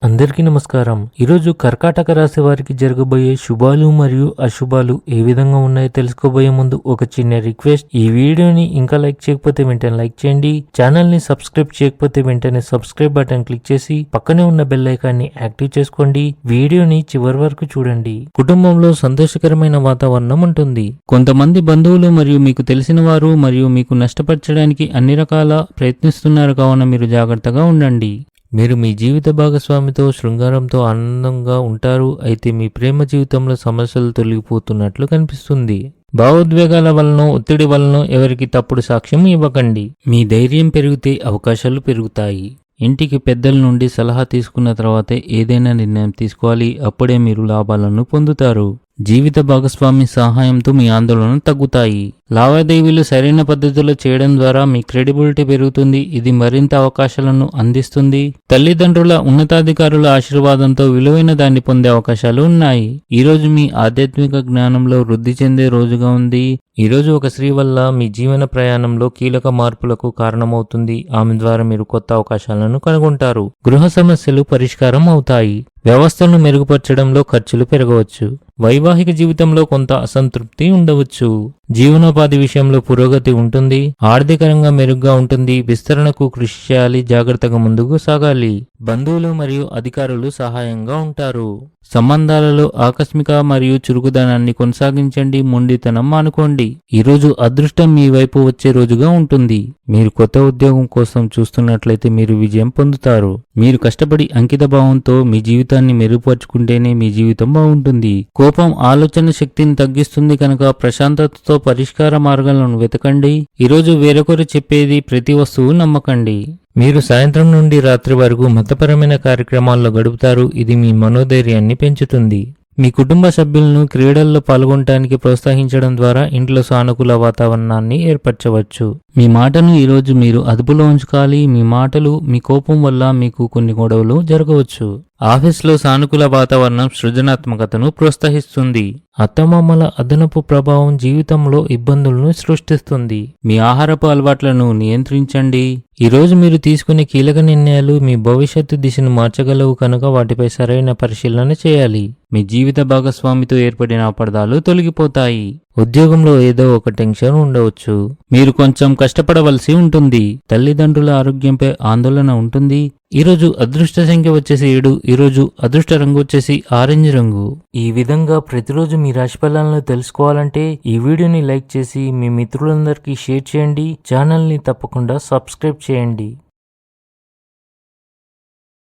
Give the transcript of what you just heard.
అందరికీ నమస్కారం. ఈరోజు కర్కాటక రాశి వారికి జరగబోయే శుభాలు మరియు అశుభాలు ఏ విధంగా ఉన్నాయో తెలుసుకోబోయే ముందు ఒక చిన్న రిక్వెస్ట్. ఈ వీడియోని ఇంకా లైక్ చేయకపోతే వెంటనే లైక్ చేయండి. ఛానల్ ని సబ్స్క్రైబ్ చేయకపోతే వెంటనే సబ్స్క్రైబ్ బటన్ క్లిక్ చేసి పక్కనే ఉన్న బెల్ ఐకాన్ని యాక్టివ్ చేసుకోండి. వీడియోని చివరి వరకు చూడండి. కుటుంబంలో సంతోషకరమైన వాతావరణం ఉంటుంది. కొంతమంది బంధువులు మరియు మీకు తెలిసిన వారు మరియు మీకు నష్టపరచడానికి అన్ని రకాల ప్రయత్నిస్తున్నారు, కావున మీరు జాగ్రత్తగా ఉండండి. మీరు మీ జీవిత భాగస్వామితో శృంగారంతో ఆనందంగా ఉంటారు. అయితే మీ ప్రేమ జీవితంలో సమస్యలు తొలగిపోతున్నట్లు కనిపిస్తుంది. భావోద్వేగాల వలన ఒత్తిడి వలన ఎవరికి తప్పుడు సాక్ష్యం ఇవ్వకండి. మీ ధైర్యం పెరిగితే అవకాశాలు పెరుగుతాయి. ఇంటికి పెద్దల నుండి సలహా తీసుకున్న తర్వాతే ఏదైనా నిర్ణయం తీసుకోవాలి. అప్పుడే మీరు లాభాలను పొందుతారు. జీవిత భాగస్వామి సహాయంతో మీ ఆందోళన తగ్గుతాయి. లావాదేవీలు సరైన పద్ధతిలో చేయడం ద్వారా మీ క్రెడిబిలిటీ పెరుగుతుంది. ఇది మరింత అవకాశాలను అందిస్తుంది. తల్లిదండ్రుల ఉన్నతాధికారుల ఆశీర్వాదంతో విలువైన దాన్ని పొందే అవకాశాలు ఉన్నాయి. ఈరోజు మీ ఆధ్యాత్మిక జ్ఞానంలో వృద్ధి చెందే రోజుగా ఉంది. ఈరోజు ఒక స్త్రీ వల్ల మీ జీవన ప్రయాణంలో కీలక మార్పులకు కారణమవుతుంది. ఆమె ద్వారా మీరు కొత్త అవకాశాలను కనుగొంటారు. గృహ సమస్యలు పరిష్కారం అవుతాయి. వ్యవస్థలను మెరుగుపరచడంలో ఖర్చులు పెరగవచ్చు. వైవాహిక జీవితంలో కొంత అసంతృప్తి ఉండవచ్చు. జీవనోపాధి విషయంలో పురోగతి ఉంటుంది. ఆర్థికంగా మెరుగ్గా ఉంటుంది. విస్తరణకు కృషి చేయాలి. జాగ్రత్తగా ముందుకు సాగాలి. బంధువులు మరియు అధికారులు సహాయంగా ఉంటారు. సంబంధాలలో ఆకస్మిక మరియు చురుకుదనాన్ని కొనసాగించండి. మొండితనం మానుకోండి. ఈరోజు అదృష్టం మీ వైపు వచ్చే రోజుగా ఉంటుంది. మీరు కొత్త ఉద్యోగం కోసం చూస్తున్నట్లయితే మీరు విజయం పొందుతారు. మీరు కష్టపడి అంకిత భావంతో మీ జీవితాన్ని మెరుగుపరుచుకుంటేనే మీ జీవితం బాగుంటుంది. కోపం ఆలోచన శక్తిని తగ్గిస్తుంది కనుక ప్రశాంతతతో పరిష్కార మార్గాలను వెతకండి. ఈరోజు వేరొకరు చెప్పేది ప్రతి వస్తువు నమ్మకండి. మీరు సాయంత్రం నుండి రాత్రి వరకు మతపరమైన కార్యక్రమాల్లో గడుపుతారు. ఇది మీ మనోధైర్యాన్ని పెంచుతుంది. మీ కుటుంబ సభ్యులను క్రీడల్లో పాల్గొనడానికి ప్రోత్సహించడం ద్వారా ఇంట్లో సానుకూల వాతావరణాన్ని ఏర్పరచవచ్చు. మీ మాటను ఈరోజు మీరు అదుపులో ఉంచుకోవాలి. మీ మాటలు మీ కోపం వల్ల మీకు కొన్ని గొడవలు జరగవచ్చు. ఆఫీస్లో సానుకూల వాతావరణం సృజనాత్మకతను ప్రోత్సహిస్తుంది. అత్తమామల అదనపు ప్రభావం జీవితంలో ఇబ్బందులను సృష్టిస్తుంది. మీ ఆహారపు అలవాట్లను నియంత్రించండి. ఈరోజు మీరు తీసుకునే కీలక నిర్ణయాలు మీ భవిష్యత్తు దిశను మార్చగలవు కనుక వాటిపై సరైన పరిశీలన చేయాలి. మీ జీవిత భాగస్వామితో ఏర్పడిన అపార్థాలు తొలగిపోతాయి. ఉద్యోగంలో ఏదో ఒక టెన్షన్ ఉండవచ్చు. మీరు కొంచెం కష్టపడవలసి ఉంటుంది. తల్లిదండ్రుల ఆరోగ్యంపై ఆందోళన ఉంటుంది. ఈరోజు అదృష్ట సంఖ్య వచ్చేసి 7. ఈరోజు అదృష్ట రంగు వచ్చేసి ఆరెంజ్ రంగు. ఈ విధంగా ప్రతిరోజు మీ రాశి ఫలాలను తెలుసుకోవాలంటే ఈ వీడియోని లైక్ చేసి మీ మిత్రులందరికీ షేర్ చేయండి. ఛానల్ని తప్పకుండా సబ్స్క్రైబ్ చేయండి.